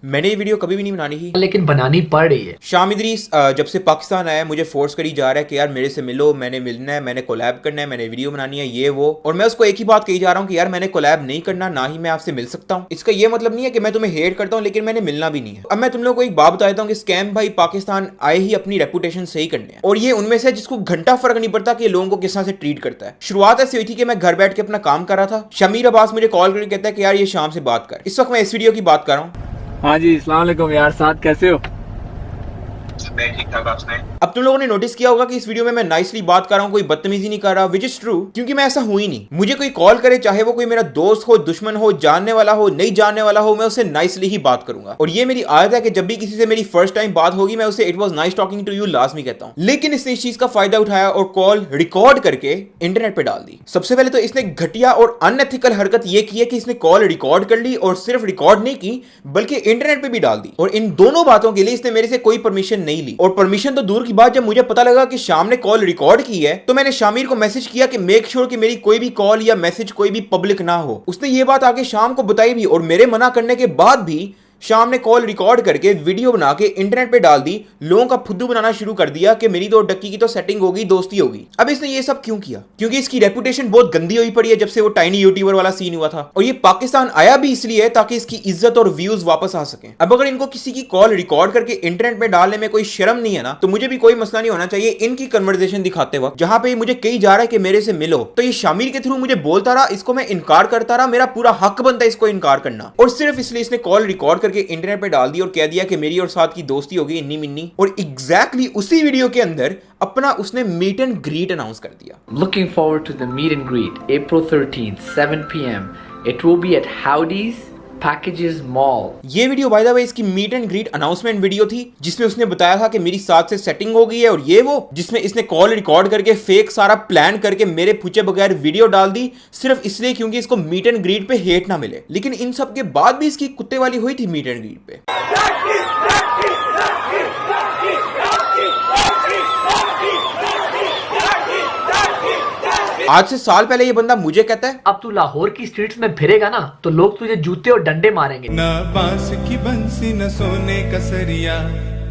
मैंने ये वीडियो कभी भी नहीं बनानी थी, लेकिन बनानी पड़ रही है। शाम इदरीस जब से पाकिस्तान आया मुझे फोर्स करी जा रहा है कि यार मेरे से मिलो, मैंने मिलना है, मैंने कोलैब करना है, मैंने वीडियो बनानी है, ये वो। और मैं उसको एक ही बात कही जा रहा हूँ कि यार मैंने कोलैब नहीं करना, ना ही मैं आपसे मिल सकता हूँ। इसका ये मतलब नहीं है कि मैं तुम्हें हेट करता हूँ, लेकिन मैंने मिलना भी नहीं है। अब मैं तुम लोगों को एक बात बताता हूँ कि स्कैम भाई पाकिस्तान आए ही अपनी रेपुटेशन सही करने हैं, और ये उनमें से जिसको घंटा फर्क नहीं पड़ता कि लोगों को किस तरह से ट्रीट करता है। शुरुआत ऐसी हुई थी कि मैं घर बैठ के अपना काम कर रहा था, शमीर अब्बास मुझे कॉल करके कहता है कि यार ये शाम से बात कर। इस वक्त मैं इस वीडियो की बात कर रहा हूँ। हाँ जी, अस्सलाम वालेकुम यार, साथ कैसे हो? ठीक ठाक। आपने अब तुम लोगों ने नोटिस किया होगा कि इस वीडियो में मैं नाइसली बात कर रहा हूं, कोई बदतमीजी नहीं कर रहा, विच इज ट्रू, क्योंकि मैं ऐसा हूं ही नहीं। मुझे कोई कॉल करे, चाहे वो कोई मेरा दोस्त हो, दुश्मन हो, जानने वाला हो, नहीं जानने वाला हो, मैं उससे नाइसली ही बात करूंगा। और ये मेरी आदत है कि जब भी किसी से मेरी फर्स्ट टाइम बात होगी मैं उसे it was nice talking to you लाजमी कहता हूं। लेकिन इसने इस चीज का फायदा उठाया और कॉल रिकॉर्ड करके इंटरनेट पे डाल दी। सबसे पहले तो इसने घटिया और अनएथिकल हरकत ये की है कि इसने कॉल रिकॉर्ड कर ली, और सिर्फ रिकॉर्ड नहीं की बल्कि इंटरनेट पे भी डाल दी। और इन दोनों बातों के लिए इसने मेरे से कोई परमिशन नहीं ली। और परमिशन तो दूर की बात, जब मुझे पता लगा कि शाम ने कॉल रिकॉर्ड की है तो मैंने शामिर को मैसेज किया कि मेक श्योर कि मेरी कोई भी कॉल या मैसेज कोई भी पब्लिक ना हो। उसने ये बात आगे शाम को बताई भी, और मेरे मना करने के बाद भी शाम ने कॉल रिकॉर्ड करके वीडियो बना के इंटरनेट पे डाल दी। लोगों का फुद्दू बनाना शुरू कर दिया कि मेरी तो डक्की की तो सेटिंग होगी, दोस्ती होगी। अब इसने ये सब क्यों किया? क्योंकि इसकी रेपुटेशन बहुत गंदी हुई पड़ी है जब से वो टाइनी यूट्यूबर वाला सीन हुआ था। और ये पाकिस्तान आया भी इसलिए ताकि इसकी इज्जत और व्यूज वापस आ सके। अब अगर इनको किसी की कॉल रिकॉर्ड करके इंटरनेट में डालने में कोई शर्म नहीं है ना, तो मुझे भी कोई मसला नहीं होना चाहिए इनकी कन्वर्सेशन दिखाते वक्त जहां पे मुझे कही जा रहा है कि मेरे से मिलो। तो ये शामिर के थ्रू मुझे बोलता रहा, इसको मैं इनकार करता रहा, मेरा पूरा हक बनता है इसको इनकार करना। और सिर्फ इसलिए इसने कॉल रिकॉर्ड करके इंटरनेट पे डाल और कह दिया कि मेरी और साथ की दोस्ती हो गई इन्नी मिन्नी। और एग्जैक्टली उसी वीडियो के अंदर अपना उसने मीट एंड ग्रीट अनाउंस कर दिया। Looking forward to the meet and greet, April 13th, 7 p.m. It will be at Howdy's Packages Mall. ये वीडियो बाय द वे इसकी meet and greet announcement video थी, जिसमें उसने बताया था कि मेरी साथ से सेटिंग हो गई है, और ये वो जिसमें इसने कॉल रिकॉर्ड करके फेक सारा प्लान करके मेरे पूछे बगैर वीडियो डाल दी, सिर्फ इसलिए क्योंकि इसको मीट एंड ग्रीट पे हेट ना मिले। लेकिन इन सब के बाद भी इसकी कुत्ते वाली हुई थी मीट एंड ग्रीट पे। आज से साल पहले ये बंदा मुझे कहता है अब तू लाहौर की स्ट्रीट्स में फिरेगा ना तो लोग तुझे जूते और डंडे मारेंगे। न बांस की बंसी न सोने का सरिया।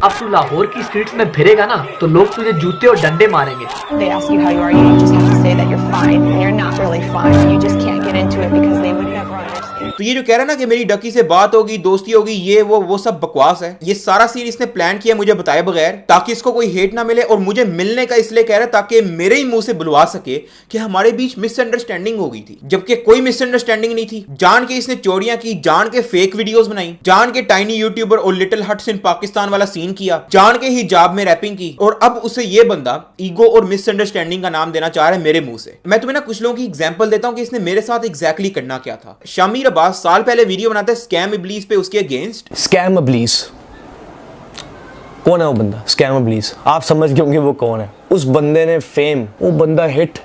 अब तू लाहौर की स्ट्रीट्स में फिरेगा ना तो लोग तुझे जूते और डंडे मारेंगे। They ask you how you are, you just have to say that you're fine, and you're not really fine. You just can't get into it because they would never understand. तो ये जो कह रहा है ना कि मेरी डकी से बात होगी, दोस्ती होगी, ये वो सब बकवास है। ये सारा सीन इसने प्लान किया मुझे बताए बगैर, ताकि इसको कोई हेट ना मिले। और मुझे मिलने का इसलिए कह रहा है ताकि मेरे ही मुंह से बुलवा सके कि हमारे बीच मिसअंडरस्टैंडिंग हो गई थी, जबकि कोई मिसअंडरस्टैंडिंग नहीं थी। जान के इसने चोरियां की, जान के फेक वीडियोस बनाई, जान के टाइनी यूट्यूबर और लिटिल हट्स इन पाकिस्तान वाला सीन किया, जान के हिजाब में रैपिंग की। और अब उसे ये बंदा ईगो और मिसअंडरस्टैंडिंग का नाम देना चाह रहा है मेरे मुंह से। मैं तुम्हें ना कुछ लोगों की एग्जांपल देता हूं कि इसने मेरे साथ एग्जैक्टली करना क्या था। शामिर अब्बास साल पहले वीडियो बनाता है स्कैम इब्लीस पे, उसके अगेंस्ट। स्कैम इब्लीस कौन है? वो बंदा स्कैम इब्लीस, आप समझ गए होंगे वो कौन है। उस बंदे ने फेम, वो बंदा हिट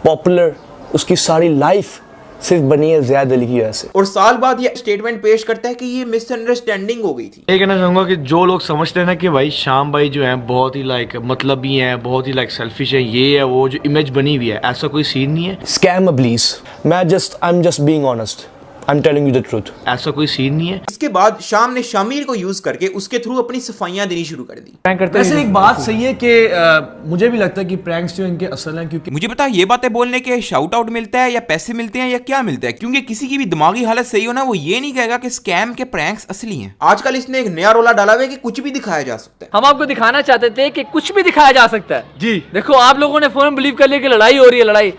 पॉपुलर, उसकी सारी लाइफ सिर्फ बनी है ज़ियाद अली की वजह से। और साल बाद ये स्टेटमेंट पेश करता है कि ये मिसअंडरस्टैंडिंग हो गई थी। ये कहना चाहूंगा कि जो लोग समझते हैं ना कि भाई शाम भाई जो है बहुत ही मतलबी हैं, बहुत ही सेल्फिश है, ये है वो, जो इमेज बनी हुई है, ऐसा कोई सीन नहीं है। स्कैम इब्लीस, I am just being honest, I am telling you the truth. ऐसा कोई सीन नहीं है। इसके बाद शाम ने शामिर को यूज करके उसके थ्रू अपनी सफाइयां देनी शुरू कर दी। वैसे एक बात सही है कि मुझे भी लगता है कि प्रैंक्स जो इनके असल हैं, क्योंकि मुझे पता ये बातें बोलने के शाउट आउट मिलता है या पैसे मिलते हैं या क्या मिलता है, क्योंकि किसी की भी दिमागी हालत सही हो ना, वो ये नहीं कहेगा कि स्कैम के प्रैंक्स असली हैं। आजकल इसने एक नया रोला डाला हुआ है कि कुछ भी दिखाया जा सकता है। हम आपको दिखाना चाहते थे कि कुछ भी दिखाया जा सकता है। जी देखो, आप लोगों ने फौरन बिलीव कर लिया कि लड़ाई हो रही है। लड़ाई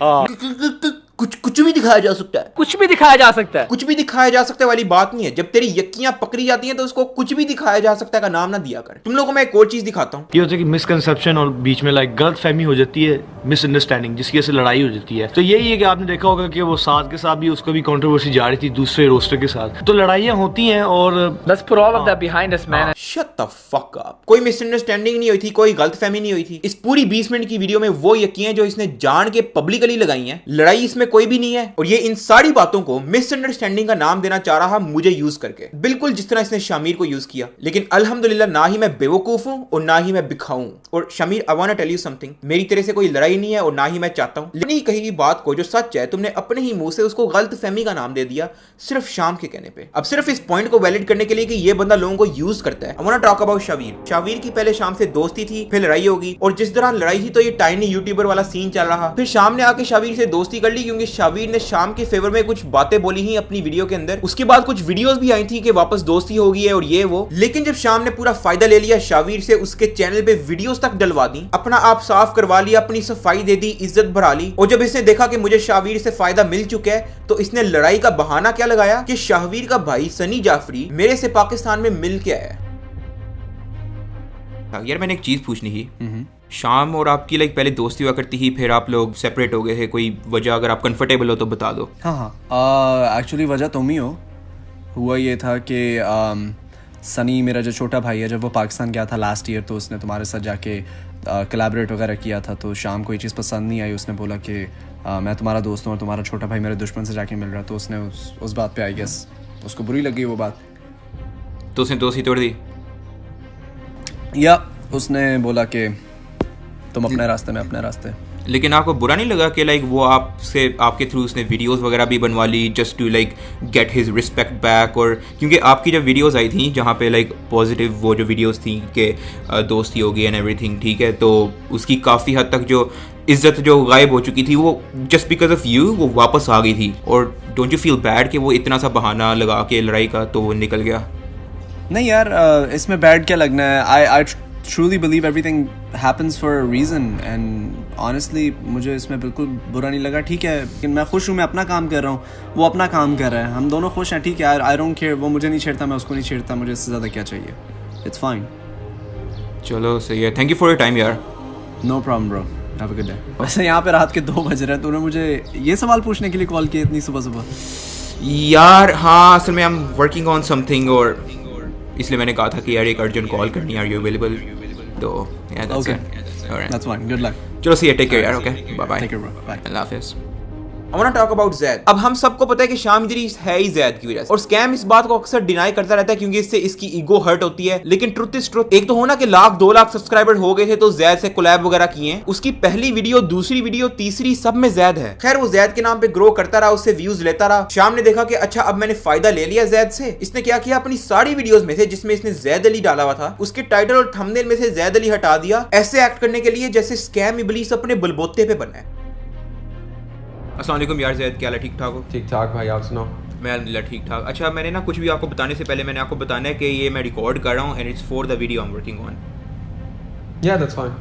कुछ भी दिखाया जा सकता है, कुछ भी दिखाया जा सकता है। कुछ भी दिखाया जा सकता है वाली बात नहीं है। जब तेरी यक्कियां पकड़ी जाती हैं तो उसको कुछ भी दिखाया जा सकता है का नाम ना दिया कर। तुम लोगों को मैं एक और चीज दिखाता हूँ। ये होता है कि मिसकंसेप्शन और बीच में गलत फहमी हो जाती है, मिसअंडरस्टैंडिंग, जिसकी वजह से लड़ाई हो जाती है। तो यही है कि आपने देखा होगा कि वो साथ के साथ भी उसको भी कंट्रोवर्सी जा रही थी दूसरे रोस्टर के साथ, तो लड़ाइयाँ होती हैं। और Let's put all of that behind us, man. Shut the fuck up. कोई मिसअंडरस्टैंडिंग नहीं हुई थी, कोई गलतफहमी नहीं हुई थी। इस पूरी 20 मिनट की वीडियो में वो यक्कियां जो इसने जान के पब्लिकली लगाई हैं, लड़ाई इसमें में कोई भी नहीं है और ये इन सारी बातों को मिसअंडरस्टैंडिंग का नाम देना चाह रहा मुझे यूज करके, बिल्कुल जिस तरह इसने शामिर को यूज किया। लेकिन अल्हम्दुलिल्लाह ना ही मैं बेवकूफ हूं और ना ही मैं बिखाऊ हूं। और Shamir, I want to tell you something, मेरी तरह से कोई लड़ाई नहीं है और ना ही मैं चाहता हूं। लेकिन कही गई बात को जो सच है तुमने अपने ही मुंह से उसको गलत फहमी का नाम दे दिया सिर्फ शाम के कहने पे। अब सिर्फ इस पॉइंट को वैलिड करने के लिए कि ये बंदा लोगों को यूज करता है, I want to talk about Shaveer. Shaveer की पहले शाम से दोस्ती थी, फिर लड़ाई होगी और जिस दौरान लड़ाई थी तो ये टाइनी यूट्यूबर वाला सीन चल रहा। फिर शाम ने आके शावीर से दोस्ती कर ली क्योंकि शावीर ने शाम के फेवर में कुछ बातें बोली ही अपनी वीडियो के अंदर। उसके बाद कुछ वीडियोस भी आई थी कि वापस दोस्ती हो गई है और ये वो। लेकिन जब शाम ने पूरा फायदा ले लिया शावीर से, उसके चैनल पे वीडियोस तक डलवा दी, अपना आप साफ करवा लिया, अपनी सफाई दे दी, इज्जत बढ़ा ली, और जब इसने देखा कि मुझे शावीर से फायदा मिल चुका है तो इसने लड़ाई का बहाना क्या लगाया कि शावीर का भाई सनी जाफरी मेरे से पाकिस्तान में मिल के आया। यार मैंने एक चीज पूछनी थी, शाम और आपकी लाइक पहले दोस्ती हुआ करती थी, फिर आप लोग सेपरेट हो गए थे, कोई वजह अगर आप कंफर्टेबल हो तो बता दो। हाँ, एक्चुअली वजह तुम ही हो। हुआ ये था कि सनी मेरा जो छोटा भाई है, जब वो पाकिस्तान गया था लास्ट ईयर तो उसने तुम्हारे साथ जाके कोलैबोरेट वगैरह किया था। तो शाम को ये चीज़ पसंद नहीं आई, उसने बोला कि मैं तुम्हारा दोस्त हूँ और तुम्हारा छोटा भाई मेरे दुश्मन से जाके मिल रहा। तो उसने उस बात पे आई गेस उसको बुरी लगी वो बात, तो उसने दोस्ती तोड़ दी। या उसने बोला कि तुम अपने रास्ते में अपने रास्ते। लेकिन आपको बुरा नहीं लगा कि लाइक वो आपसे आपके थ्रू उसने वीडियोस वगैरह भी बनवा ली just to like get his respect back? और क्योंकि आपकी जब वीडियोस आई थी जहाँ पे लाइक पॉजिटिव वो जो वीडियोस थी कि दोस्ती होगी एंड एवरीथिंग ठीक है, तो उसकी काफ़ी हद तक जो इज्जत जो गायब हो चुकी थी वो जस्ट बिकॉज ऑफ यू वो वापस आ गई थी। और डोंट यू फील बैड कि वो इतना सा बहाना लगा के लड़ाई का तो वो निकल गया? नहीं यार, इसमें बैड क्या लगना है। आई truly believe everything happens for a reason and honestly मुझे इसमें बिल्कुल बुरा नहीं लगा। ठीक है, लेकिन मैं खुश हूँ, मैं अपना काम कर रहा हूँ, वो अपना काम कर रहा है, हम दोनों खुश हैं। ठीक है, I don't care, वो मुझे नहीं छेड़ता, मैं उसको नहीं छेड़ता, मुझे इससे ज़्यादा क्या चाहिए। It's fine। चलो सही है, thank you for your time यार। No problem bro, have a good day। वैसे यहाँ पे रात के 2 बज रहे हैं, तूने मुझे ये सवाल पूछने के लिए कॉल किया इतनी सुबह सुबह? यार हाँ, असल में I am working on something और इसलिए मैंने कहा था कि यार एक अर्जेंट कॉल करनी है, आर यू अवेलेबल? तो yeah, that's it. All right. That's fine. Good luck. चलो सी टेक केयर यार, okay bye bye. Take care bro. Bye. अल्लाह हाफिज़। I want to talk about Zaid। अब हम सबको पता है कि शाम इदरीस है ही Zaid की वजह से, और स्कैम इस बात को अक्सर डिनाई करता रहता है क्योंकि इससे इसकी ईगो हर्ट होती है। लेकिन ट्रुथ इज ट्रुथ, एक तो होना कि 1-2 लाख सब्सक्राइबर हो गए थे तो Zaid से कोलैब वगैरह किए हैं, उसकी पहली वीडियो, दूसरी वीडियो, तीसरी, सब में Zaid है। खैर वो Zaid के नाम पे ग्रो करता रहा, उससे व्यूज लेता रहा। शाम ने देखा कि अच्छा अब मैंने फायदा ले लिया Zaid से, इसने क्या किया, अपनी सारी वीडियोस में से जिसमें इसने Zaid अली डाला हुआ था उसके टाइटल और थंबनेल में से Zaid अली हटा दिया, ऐसे एक्ट करने के लिए जैसे स्कैम इबलीस अपने बलबोते पे बना है। अस्सलाम वालेकुम यार Zaid, क्या हाल है? ठीक ठाक हो? ठीक ठाक भाई, आप सुनाओ? मैं अल्हम्दुलिल्लाह ठीक ठाक। अच्छा मैंने ना कुछ भी आपको बताने से पहले मैंने आपको बताना है कि ये मैं रिकॉर्ड कर रहा हूँ and it's for the video I am working on. या दैट्स फाइन।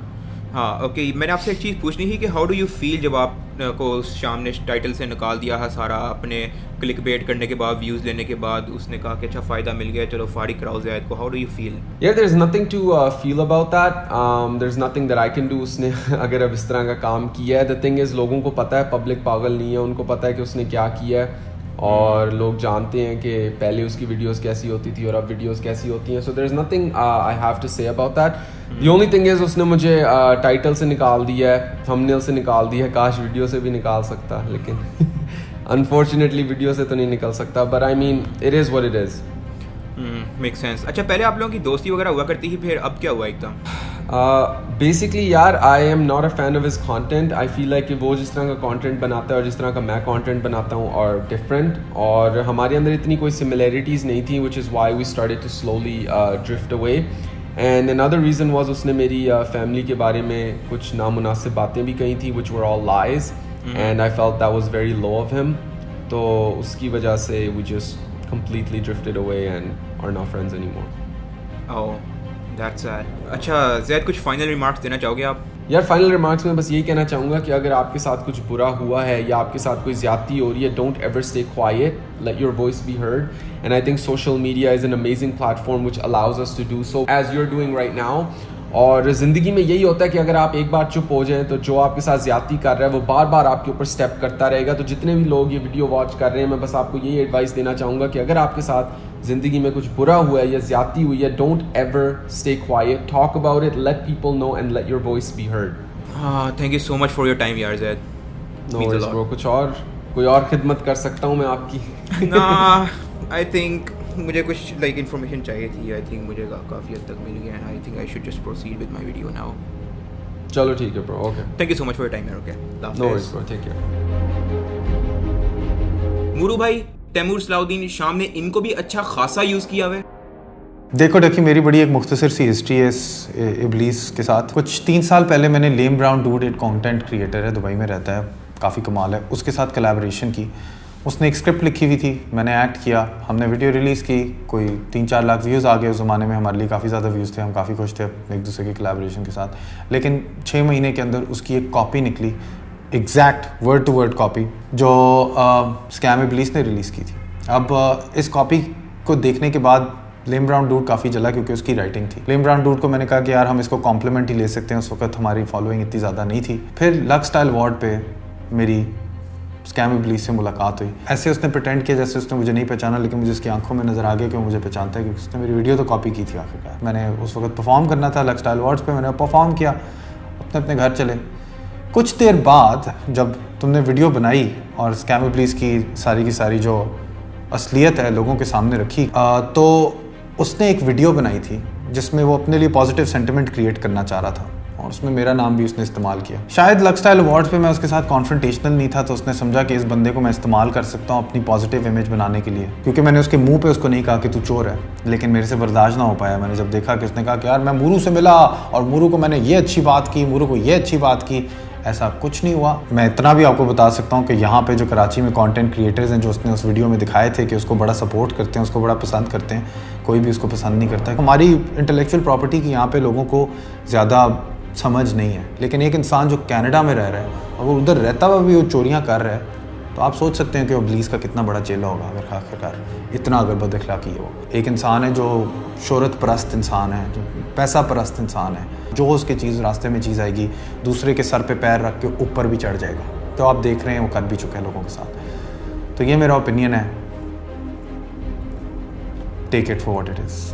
हाँ ओके, मैंने आपसे एक चीज़ पूछनी थी कि हाउ डू यू फील जब आप को शाम ने टाइटल से निकाल दिया है सारा, अपने क्लिक बेट करने के बाद, व्यूज़ लेने के बाद उसने कहा कि अच्छा फ़ायदा मिल गया, चलो फारिग कराओ Zaid को, हाउ डू यू फील? यार there is nothing to feel about that, there is nothing that I can do. उसने अगर अब इस तरह का काम किया है, द थिंग इज़ लोगों को पता है, पब्लिक पागल नहीं है, उनको पता है कि उसने क्या किया है और लोग जानते हैं कि पहले उसकी वीडियोस कैसी होती थी और अब वीडियोस कैसी होती हैं। So there is nothing I have to say about that. The only thing is उसने मुझे टाइटल से निकाल दिया है, थंबनेल से निकाल दिया है, काश वीडियो से भी निकाल सकता, लेकिन अनफॉर्चुनेटली वीडियो से तो नहीं निकल सकता, but I mean it is what it is. Make sense. अच्छा पहले आप लोगों की दोस्ती वगैरह हुआ करती थी, फिर अब क्या हुआ एकदम? बेसिकली यार I am not a fan of his content. I feel like कि वो जिस तरह का कंटेंट बनाता है और जिस तरह का मैं कंटेंट बनाता हूँ और डिफरेंट, और हमारे अंदर इतनी कोई सिमिलैरिटीज़ नहीं थी, which is why we started to slowly drift away. And another reason was उसने मेरी फैमिली के बारे में कुछ नामुनासिब बातें भी कही थी, which were all lies, and I felt that was very low of him. तो उसकी वजह से we just completely drifted away and are not friends anymore. Oh, that's sad. अच्छा Zaid, कुछ फाइनल रिमार्क्स देना चाहोगे आप? यार फाइनल रिमार्क्स में बस यही कहना चाहूँगा कि अगर आपके साथ कुछ बुरा हुआ है या आपके साथ कोई ज़्यादती हो रही है, don't ever stay quiet, let your voice be heard, and I think social media is an amazing platform which allows us to do so as you're doing right now. और ज़िंदगी में यही होता है कि अगर आप एक बार चुप हो जाएं तो जो आपके साथ ज़्यादती कर रहा है वो बार बार आपके ऊपर स्टेप करता रहेगा। तो जितने भी लोग ये वीडियो वॉच कर रहे हैं, मैं बस आपको यही एडवाइस देना चाहूँगा कि अगर आपके साथ ज़िंदगी में कुछ बुरा हुआ है या ज़्यादती हुई है, don't ever stay quiet, talk about it, let people know and let your voice be heard. हाँ, thank you so much for your time यार Zaid। नो वरीज ब्रो, कुछ और कोई और खिदमत कर सकता हूँ मैं आपकी? ना, आई थिंक मुझे कुछ लाइक इन्फॉर्मेशन चाहिए थी। आई थिंक मुझे काफ़ी हद तक मिल गया and I think I should just proceed with my video now. चलो ठीक है bro, okay. Thank you so much for your time यार। Okay, no worries bro, take care. मुरू भाई, तैमूर सलाउद्दीन शाम ने इनको भी अच्छा खासा यूज़ किया हुआ है। देखो मेरी बड़ी एक मुख्तसर सी हिस्ट्री है इस इब्लीस के साथ। कुछ 3 साल पहले मैंने लेम ब्राउन डूड, एक कंटेंट क्रिएटर है, दुबई में रहता है, काफ़ी कमाल है, उसके साथ कोलैबोरेशन की। उसने एक स्क्रिप्ट लिखी हुई थी, मैंने एक्ट किया, हमने वीडियो रिलीज़ की, कोई 3-4 लाख व्यूज़ आ गए उस ज़माने में। हमारे लिए काफ़ी ज़्यादा व्यूज़ थे, हम काफ़ी खुश थे एक दूसरे के कोलैबोरेशन के साथ। लेकिन 6 महीने के अंदर उसकी एक कॉपी निकली, exact word to word copy, जो स्कैम इब्लीस ने रिलीज़ की थी। अब इस कॉपी को देखने के बाद लेम ब्राउन डूड काफ़ी जला, क्योंकि उसकी राइटिंग थी। लेम ब्राउन डूड को मैंने कहा कि यार हम इसको कॉम्प्लीमेंट ही ले सकते हैं, उस वक्त हमारी फॉलोइंग इतनी ज़्यादा नहीं थी। फिर लक्स स्टाइल अवार्ड पे मेरी स्कैम इब्लीस से मुलाकात हुई। ऐसे उसने प्रिटेंड किया जैसे उसने मुझे नहीं पहचाना, लेकिन मुझे उसकी आंखों में नज़र आ गया कि वो मुझे पहचानता है, क्योंकि उसने मेरी वीडियो तो कॉपी की थी आखिरकार। मैंने उस वक्त परफॉर्म करना था लक्स स्टाइल अवार्ड्स पे, मैंने परफॉर्म किया, अपने अपने घर चले। कुछ देर बाद जब तुमने वीडियो बनाई और स्कैम इब्लीस की सारी जो असलियत है लोगों के सामने रखी, तो उसने एक वीडियो बनाई थी जिसमें वो अपने लिए पॉजिटिव सेंटिमेंट क्रिएट करना चाह रहा था, और उसमें मेरा नाम भी उसने इस्तेमाल किया। शायद लक्स स्टाइल अवार्ड्स पे मैं उसके साथ कॉन्फ्रंटेशनल नहीं था, तो उसने समझा कि इस बंदे को मैं इस्तेमाल कर सकता हूँ अपनी पॉजिटिव इमेज बनाने के लिए, क्योंकि मैंने उसके मुंह पे उसको नहीं कहा कि तू चोर है, लेकिन मेरे से बर्दाश्त ना हो पाया। मैंने जब देखा कि उसने कहा कि यार मैं मुरू से मिला और मुरू को मैंने ये अच्छी बात की, मुरू को ये अच्छी बात की, ऐसा कुछ नहीं हुआ। मैं इतना भी आपको बता सकता हूँ कि यहाँ पे जो कराची में कंटेंट क्रिएटर्स हैं, जो उसने उस वीडियो में दिखाए थे कि उसको बड़ा सपोर्ट करते हैं, उसको बड़ा पसंद करते हैं, कोई भी उसको पसंद नहीं करता है। हमारी इंटेलेक्चुअल प्रॉपर्टी की यहाँ पे लोगों को ज़्यादा समझ नहीं है, लेकिन एक इंसान जो कनाडा में रह रहा है और वो उधर रहता हुआ भी वो चोरियाँ कर रहा है, तो आप सोच सकते हैं कि इब्लीस का कितना बड़ा चेला होगा अगर आखिरकार इतना अगर बदअखलाकी है। वो एक इंसान है जो शोहरत परस्त इंसान है, जो पैसा परस्त इंसान है, जो उसके चीज़ रास्ते में चीज़ आएगी दूसरे के सर पे पैर रख के ऊपर भी चढ़ जाएगा। तो आप देख रहे हैं वो कर भी चुका है लोगों के साथ। तो ये मेरा ओपिनियन है, take it for what it is.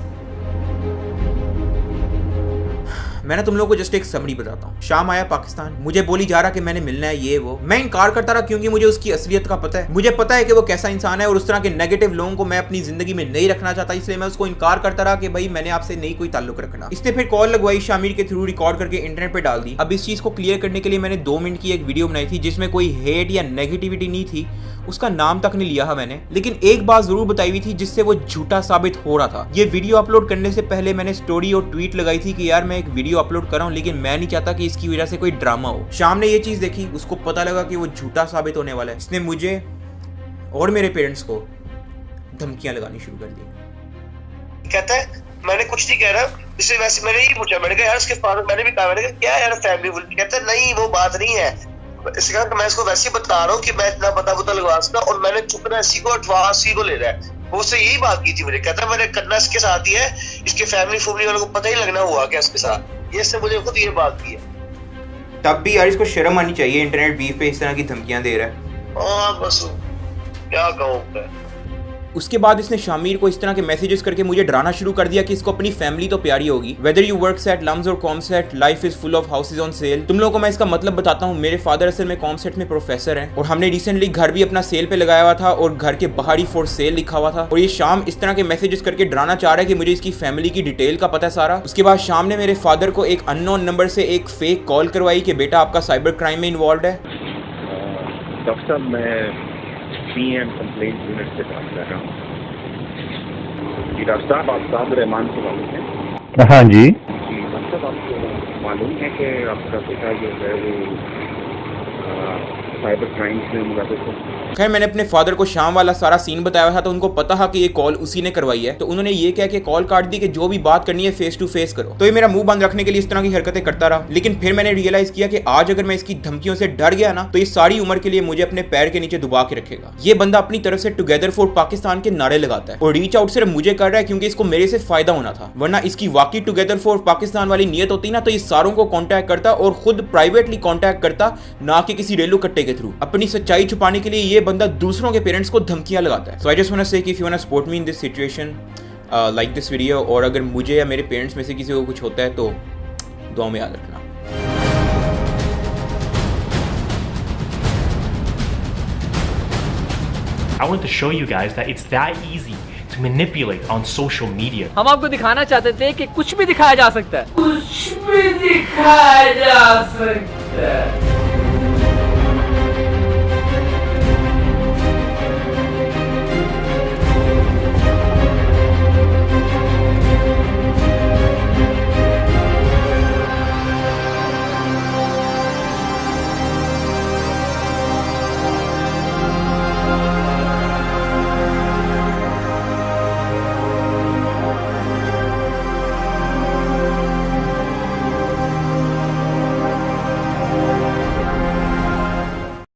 मैं ना तुम लोगों को जस्ट एक समरी बताता हूँ। शाम आया पाकिस्तान, मुझे बोली जा रहा कि मैंने मिलना है ये वो, मैं इनकार करता रहा क्योंकि मुझे उसकी असलियत का पता है। मुझे पता है कि वो कैसा इंसान है और उस तरह के नेगेटिव लोगों को मैं अपनी जिंदगी में नहीं रखना चाहता, इसलिए मैं उसको इनकार करता रहा कि भाई मैंने आपसे नहीं कोई ताल्लुक रखना। इसने फिर कॉल लगवाई, शामिर के थ्रू रिकॉर्ड करके इंटरनेट पे डाल दी। अब इस चीज को क्लियर करने के लिए मैंने 2 मिनट की एक वीडियो बनाई थी जिसमें कोई हेट या नेगेटिविटी नहीं थी, उसका नाम तक नहीं लिया है मैंने, लेकिन एक बात जरूर बताई हुई थी जिससे वो झूठा साबित हो रहा था। ये वीडियो अपलोड करने से पहले मैंने स्टोरी और ट्वीट लगाई थी कि यार मैं एक वीडियो अपलोड कर रहा हूं, लेकिन मैं नहीं चाहता कि इसकी वजह से कोई ड्रामा हो। शाम ने ये चीज देखी, उसको पता लगा कि वो झूठा साबित होने वाला है। इसने मुझे और मेरे पेरेंट्स को धमकियां लगानी शुरू कर दी। कहता है मैंने कुछ नहीं कह रहा, इससे वैसे मैंने ही पूछा, मैंने कहा यार उसके फादर, मैंने भी कहा, मैंने कहा क्या यार फैमिली, कहता है नहीं वो बात नहीं है। इसके कारण मैं इसको वैसे ही बता रहा हूँ कि मैं इतना पता लगवा सकता, और मैंने चुपना इसी को एडवांस ही को ले रहा है। वो उससे यही बात की थी मुझे, कहता है मैंने करना इसके साथ ही है, इसके फैमिली वालों को पता ही लगना हुआ क्या इसके साथ, ये इससे मुझे खुद ये बात की है। तब भी यार इसको शर्म आनी चाहिए, इंटरनेट बीफ पे इस तरह की धमकियां दे रहा है। हाँ बस क्या कहूँ। उसके बाद इसने शामिर को इस तरह के मैसेजेस करके मुझे डराना शुरू कर दिया कि इसको अपनी फैमिली तो प्यारी होगी, whether you work at LUMS और COMSATS, life is full of houses on sale. तुम लोगों को मैं इसका मतलब बताता हूँ, मेरे फादर असल में कॉमसेट में प्रोफेसर हैं और हमने रिसेंटली घर भी अपना सेल पे लगाया हुआ था और घर के बाहर ही फॉर सेल लिखा हुआ था। और ये शाम इस तरह के मैसेजेस करके डराना चाह रहा है कि मुझे इसकी फैमिली की डिटेल का पता है सारा। उसके बाद शाम ने मेरे फादर को एक अननोन नंबर से एक फेक कॉल करवाई कि बेटा आपका साइबर क्राइम में इन्वॉल्व है। डॉक्टर साहब मैं पीएम कंप्लेंट यूनिट से बात कर रहा हूँ। डॉक्टर साहब आप साहब रहमान से मालूम है? हाँ जी। डॉक्टर साहब आपको मालूम है कि आपका पिता जो है वो साइबर क्राइम्स में मुलविस है? खैर मैंने अपने फादर को शाम वाला सारा सीन बताया था, तो उनको पता था कि ये कॉल उसी ने करवाई है, तो उन्होंने ये कह के कॉल काट दी कि जो भी बात करनी है फेस टू फेस करो। तो ये मेरा मुंह बंद रखने के लिए इस तरह की हरकतें करता रहा, लेकिन फिर मैंने रियलाइज किया कि आज अगर मैं इसकी धमकियों से डर गया ना, तो ये सारी उम्र के लिए मुझे अपने पैर के नीचे दुबा के रखेगा। ये बंदा अपनी तरफ से टुगेदर फॉर पाकिस्तान के नारे लगाता है और रीच आउट सिर्फ मुझे कर रहा है क्योंकि इसको मेरे से फायदा होना था, वरना इसकी वाकई टुगेदर फॉर पाकिस्तान वाली नीयत होती ना तो ये सारों को कॉन्टैक्ट करता और खुद प्राइवेटली कॉन्टैक्ट करता, ना कि किसी रेलू कट्टे के थ्रू। अपनी सच्चाई छुपाने के लिए ये बंदा दूसरों के पेरेंट्स को धमकियां लगाता है। So I just want to say कि if you want to support me in this situation, like this video, और अगर मुझे या मेरे पेरेंट्स में से किसी को कुछ होता है तो दुआ में याद रखना। I wanted to show you guys that it's that easy to manipulate on social media. हम आपको दिखाना चाहते थे कि कुछ भी दिखाया जा सकता है, कुछ भी दिखाया जा सकता है।